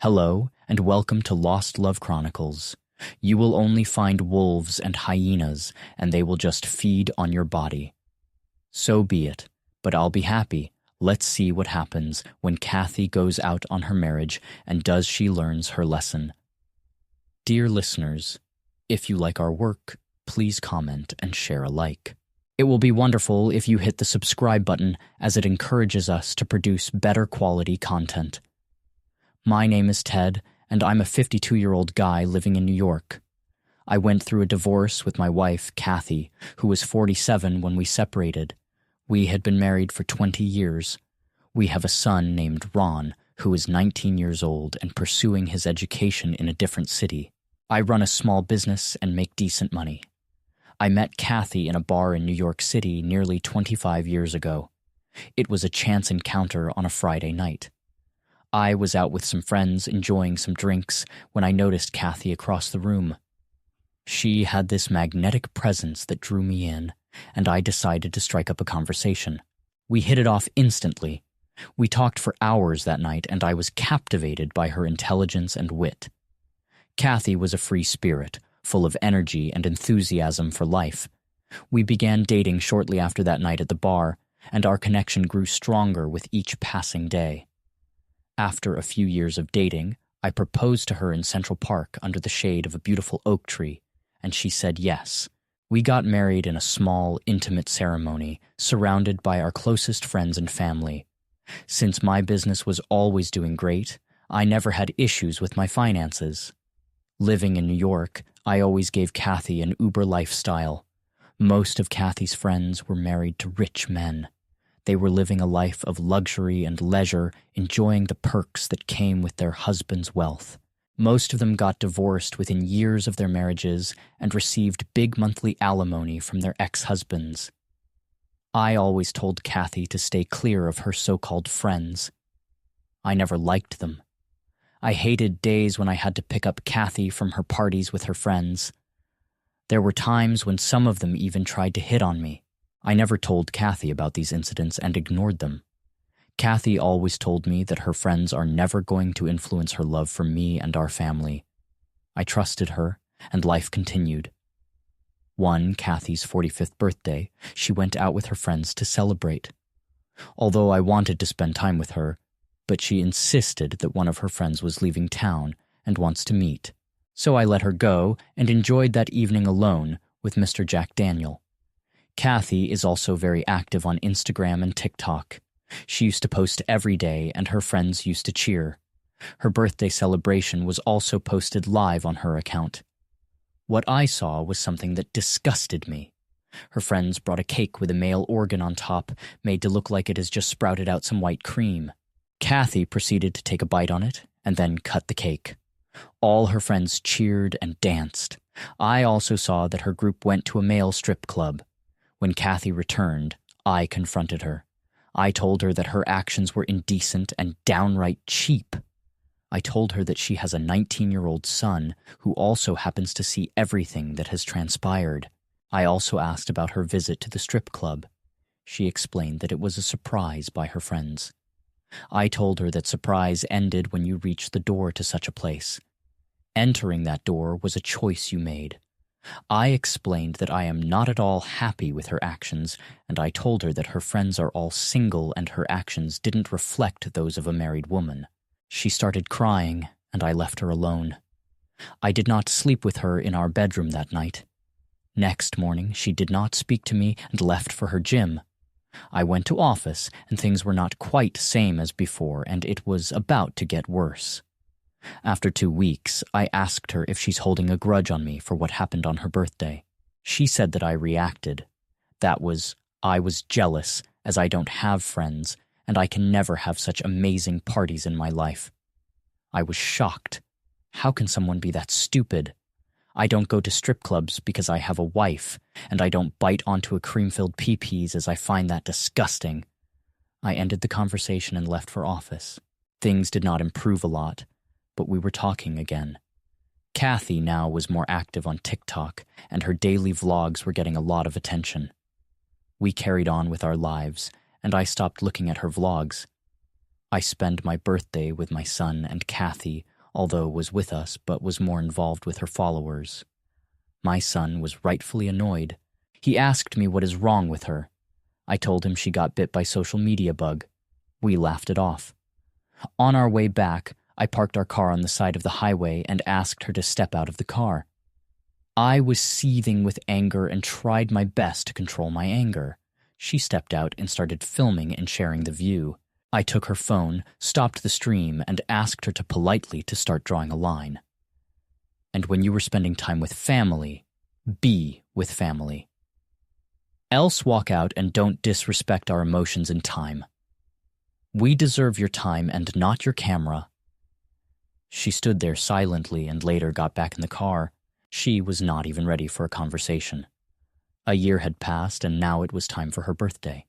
Hello, and welcome to Lost Love Chronicles. You will only find wolves and hyenas, and they will just feed on your body. So be it, but I'll be happy. Let's see what happens when Kathy goes out on her marriage and does she learns her lesson. Dear listeners, if you like our work, please comment and share a like. It will be wonderful if you hit the subscribe button, as it encourages us to produce better quality content. My name is Ted, and I'm a 52-year-old guy living in New York. I went through a divorce with my wife, Kathy, who was 47 when we separated. We had been married for 20 years. We have a son named Ron, who is 19 years old and pursuing his education in a different city. I run a small business and make decent money. I met Kathy in a bar in New York City nearly 25 years ago. It was a chance encounter on a Friday night. I was out with some friends enjoying some drinks when I noticed Kathy across the room. She had this magnetic presence that drew me in, and I decided to strike up a conversation. We hit it off instantly. We talked for hours that night, and I was captivated by her intelligence and wit. Kathy was a free spirit, full of energy and enthusiasm for life. We began dating shortly after that night at the bar, and our connection grew stronger with each passing day. After a few years of dating, I proposed to her in Central Park under the shade of a beautiful oak tree, and she said yes. We got married in a small, intimate ceremony, surrounded by our closest friends and family. Since my business was always doing great, I never had issues with my finances. Living in New York, I always gave Kathy an Uber lifestyle. Most of Kathy's friends were married to rich men. They were living a life of luxury and leisure, enjoying the perks that came with their husband's wealth. Most of them got divorced within years of their marriages and received big monthly alimony from their ex-husbands. I always told Kathy to stay clear of her so-called friends. I never liked them. I hated days when I had to pick up Kathy from her parties with her friends. There were times when some of them even tried to hit on me. I never told Kathy about these incidents and ignored them. Kathy always told me that her friends are never going to influence her love for me and our family. I trusted her, and life continued. One Kathy's 45th birthday, she went out with her friends to celebrate. Although I wanted to spend time with her, but she insisted that one of her friends was leaving town and wants to meet. So I let her go and enjoyed that evening alone with Mr. Jack Daniel. Kathy is also very active on Instagram and TikTok. She used to post every day, and her friends used to cheer. Her birthday celebration was also posted live on her account. What I saw was something that disgusted me. Her friends brought a cake with a male organ on top, made to look like it has just sprouted out some white cream. Kathy proceeded to take a bite on it, and then cut the cake. All her friends cheered and danced. I also saw that her group went to a male strip club. When Kathy returned, I confronted her. I told her that her actions were indecent and downright cheap. I told her that she has a 19-year-old son who also happens to see everything that has transpired. I also asked about her visit to the strip club. She explained that it was a surprise by her friends. I told her that surprise ended when you reached the door to such a place. Entering that door was a choice you made. I explained that I am not at all happy with her actions, and I told her that her friends are all single and her actions didn't reflect those of a married woman. She started crying, and I left her alone. I did not sleep with her in our bedroom that night. Next morning, she did not speak to me and left for her gym. I went to office, and things were not quite same as before, and it was about to get worse. After 2 weeks, I asked her if she's holding a grudge on me for what happened on her birthday. She said that I reacted. That was, I was jealous, as I don't have friends, and I can never have such amazing parties in my life. I was shocked. How can someone be that stupid? I don't go to strip clubs because I have a wife, and I don't bite onto a cream-filled pee-pees as I find that disgusting. I ended the conversation and left for office. Things did not improve a lot, but we were talking again. Kathy now was more active on TikTok, and her daily vlogs were getting a lot of attention. We carried on with our lives, and I stopped looking at her vlogs. I spend my birthday with my son and Kathy although was with us but was more involved with her followers. My son was rightfully annoyed. He asked me what is wrong with her. I told him she got bit by social media bug. We laughed it off. On our way back, I parked our car on the side of the highway and asked her to step out of the car. I was seething with anger and tried my best to control my anger. She stepped out and started filming and sharing the view. I took her phone, stopped the stream, and asked her to politely to start drawing a line. And when you were spending time with family, be with family. Else walk out and don't disrespect our emotions and time. We deserve your time and not your camera. She stood there silently and later got back in the car. She was not even ready for a conversation. A year had passed and now it was time for her birthday.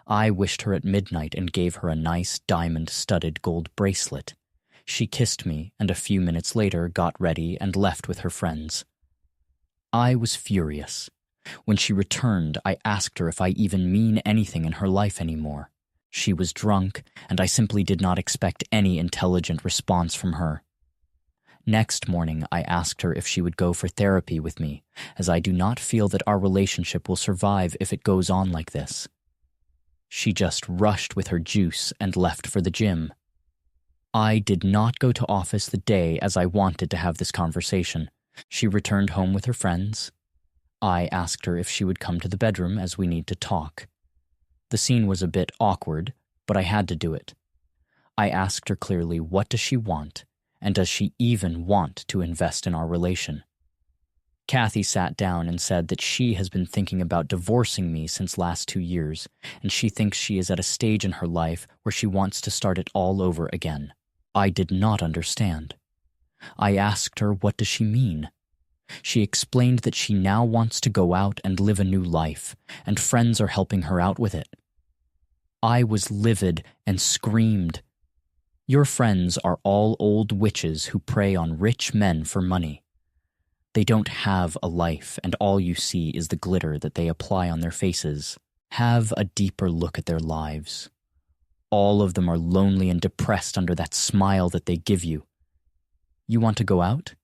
I wished her at midnight and gave her a nice diamond-studded gold bracelet. She kissed me and a few minutes later got ready and left with her friends. I was furious. When she returned, I asked her if I even mean anything in her life anymore. She was drunk, and I simply did not expect any intelligent response from her. Next morning, I asked her if she would go for therapy with me, as I do not feel that our relationship will survive if it goes on like this. She just rushed with her juice and left for the gym. I did not go to office the day as I wanted to have this conversation. She returned home with her friends. I asked her if she would come to the bedroom as we need to talk. The scene was a bit awkward, but I had to do it. I asked her clearly, what does she want, and does she even want to invest in our relation? Kathy sat down and said that she has been thinking about divorcing me since last 2 years, and she thinks she is at a stage in her life where she wants to start it all over again. I did not understand. I asked her, what does she mean? She explained that she now wants to go out and live a new life, and friends are helping her out with it. I was livid and screamed. Your friends are all old witches who prey on rich men for money. They don't have a life, and all you see is the glitter that they apply on their faces. Have a deeper look at their lives. All of them are lonely and depressed under that smile that they give you. You want to go out?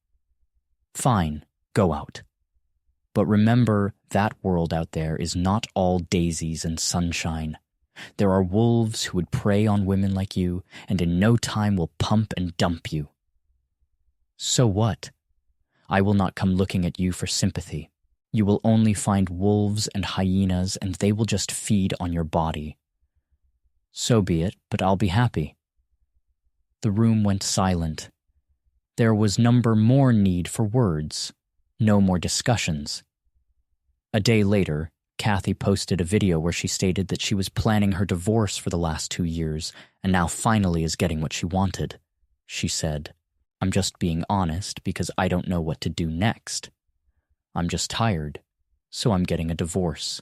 Fine, go out. But remember, that world out there is not all daisies and sunshine. There are wolves who would prey on women like you, and in no time will pump and dump you. So what? I will not come looking at you for sympathy. You will only find wolves and hyenas, and they will just feed on your body. So be it, but I'll be happy. The room went silent. There was more need for words, no more discussions. A day later, Kathy posted a video where she stated that she was planning her divorce for the last 2 years and now finally is getting what she wanted. She said, I'm just being honest because I don't know what to do next. I'm just tired, so I'm getting a divorce.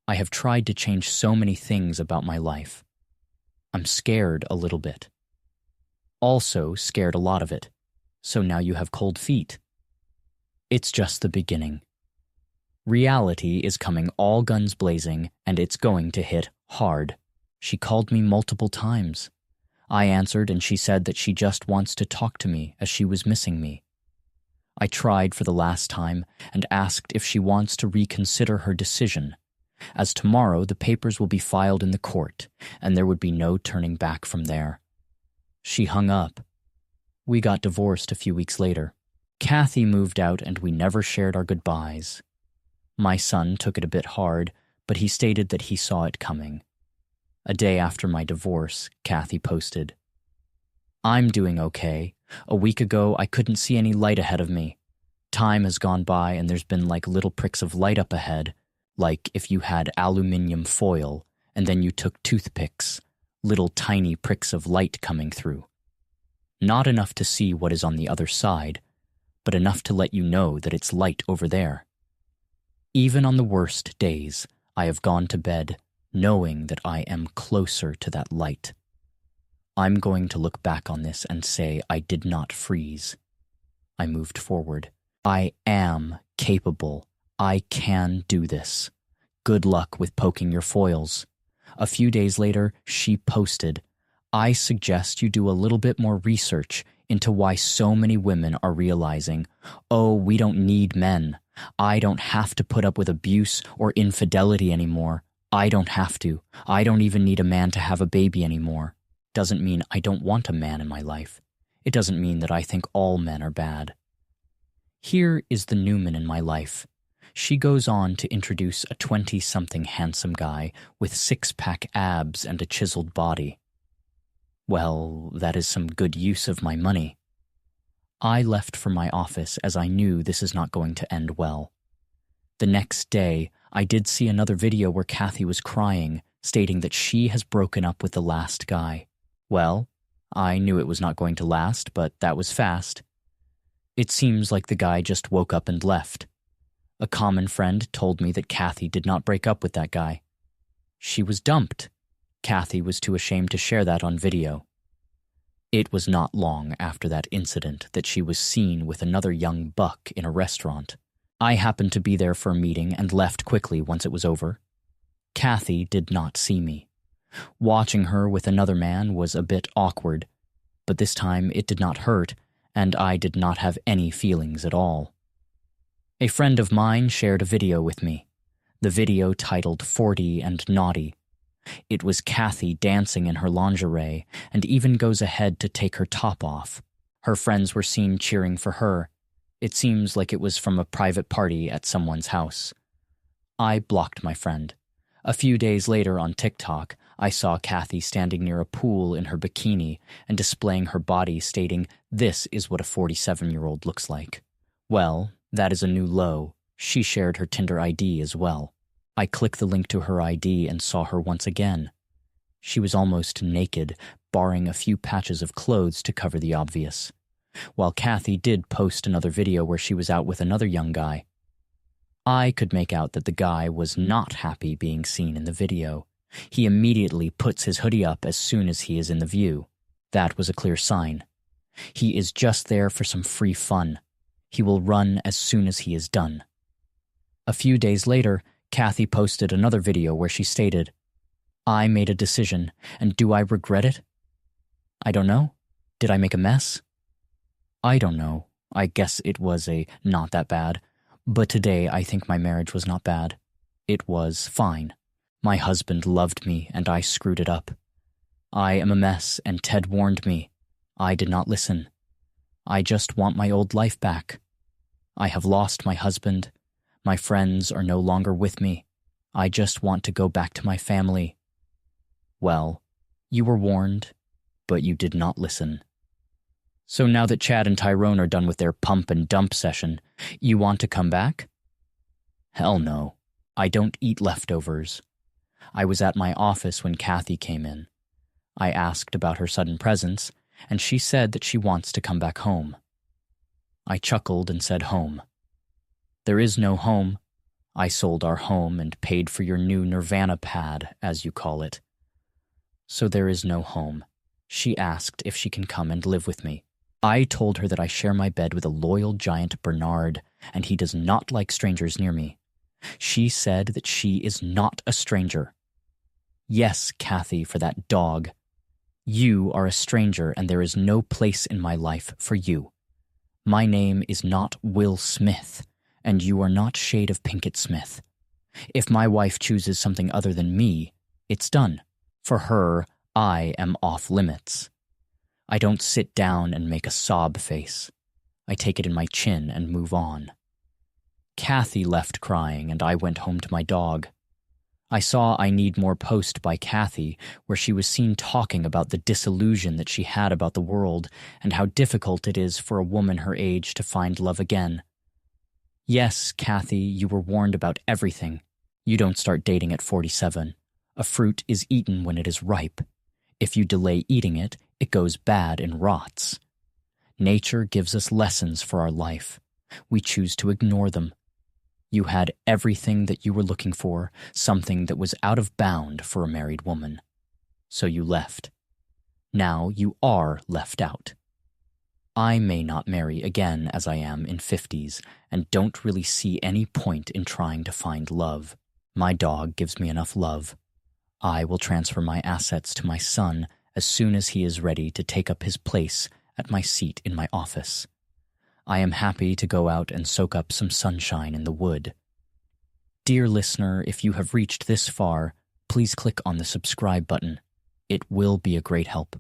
I have tried to change so many things about my life. I'm scared a little bit. Also scared a lot of it, so now you have cold feet. It's just the beginning. Reality is coming all guns blazing, and it's going to hit hard. She called me multiple times. I answered, and she said that she just wants to talk to me as she was missing me. I tried for the last time and asked if she wants to reconsider her decision, as tomorrow the papers will be filed in the court, and there would be no turning back from there. She hung up. We got divorced a few weeks later. Kathy moved out, and we never shared our goodbyes. My son took it a bit hard, but he stated that he saw it coming. A day after my divorce, Kathy posted, I'm doing okay. A week ago, I couldn't see any light ahead of me. Time has gone by and there's been like little pricks of light up ahead, like if you had aluminium foil and then you took toothpicks, little tiny pricks of light coming through. Not enough to see what is on the other side, but enough to let you know that it's light over there. Even on the worst days, I have gone to bed knowing that I am closer to that light. I'm going to look back on this and say I did not freeze. I moved forward. I am capable. I can do this. Good luck with poking your foils. A few days later, she posted, I suggest you do a little bit more research. into why so many women are realizing, oh, we don't need men. I don't have to put up with abuse or infidelity anymore. I don't have to. I don't even need a man to have a baby anymore. Doesn't mean I don't want a man in my life. It doesn't mean that I think all men are bad. Here is the Newman in my life. She goes on to introduce a 20-something handsome guy with six-pack abs and a chiseled body. Well, that is some good use of my money. I left for my office as I knew this is not going to end well. The next day, I did see another video where Kathy was crying, stating that she has broken up with the last guy. Well, I knew it was not going to last, but that was fast. It seems like the guy just woke up and left. A common friend told me that Kathy did not break up with that guy. She was dumped. Kathy was too ashamed to share that on video. It was not long after that incident that she was seen with another young buck in a restaurant. I happened to be there for a meeting and left quickly once it was over. Kathy did not see me. Watching her with another man was a bit awkward, but this time it did not hurt, and I did not have any feelings at all. A friend of mine shared a video with me. The video titled 40 and Naughty. It was Kathy dancing in her lingerie and even goes ahead to take her top off. Her friends were seen cheering for her. It seems like it was from a private party at someone's house. I blocked my friend. A few days later on TikTok, I saw Kathy standing near a pool in her bikini and displaying her body, stating, "This is what a 47-year-old looks like." Well, that is a new low. She shared her Tinder ID as well. I clicked the link to her ID and saw her once again. She was almost naked, barring a few patches of clothes to cover the obvious. While Kathy did post another video where she was out with another young guy. I could make out that the guy was not happy being seen in the video. He immediately puts his hoodie up as soon as he is in the view. That was a clear sign. He is just there for some free fun. He will run as soon as he is done. A few days later, Kathy posted another video where she stated, "I made a decision, and do I regret it? I don't know. Did I make a mess? I don't know. I guess it was a not that bad. But today I think my marriage was not bad. It was fine. My husband loved me, and I screwed it up. I am a mess, and Ted warned me. I did not listen. I just want my old life back. I have lost my husband. My friends are no longer with me. I just want to go back to my family." Well, you were warned, but you did not listen. So now that Chad and Tyrone are done with their pump and dump session, you want to come back? Hell no. I don't eat leftovers. I was at my office when Kathy came in. I asked about her sudden presence, and she said that she wants to come back home. I chuckled and said home. There is no home. I sold our home and paid for your new Nirvana pad, as you call it. So there is no home. She asked if she can come and live with me. I told her that I share my bed with a loyal giant Bernard, and he does not like strangers near me. She said that she is not a stranger. Yes, Kathy, for that dog. You are a stranger, and there is no place in my life for you. My name is not Will Smith, and you are not Shade of Pinkett Smith. If my wife chooses something other than me, it's done. For her, I am off limits. I don't sit down and make a sob face. I take it in my chin and move on. Kathy left crying, and I went home to my dog. I saw I Need More post by Kathy, where she was seen talking about the disillusion that she had about the world and how difficult it is for a woman her age to find love again. Yes, Kathy, you were warned about everything. You don't start dating at 47. A fruit is eaten when it is ripe. If you delay eating it, it goes bad and rots. Nature gives us lessons for our life. We choose to ignore them. You had everything that you were looking for, something that was out of bound for a married woman. So you left. Now you are left out. I may not marry again as I am in 50s and don't really see any point in trying to find love. My dog gives me enough love. I will transfer my assets to my son as soon as he is ready to take up his place at my seat in my office. I am happy to go out and soak up some sunshine in the wood. Dear listener, if you have reached this far, please click on the subscribe button. It will be a great help.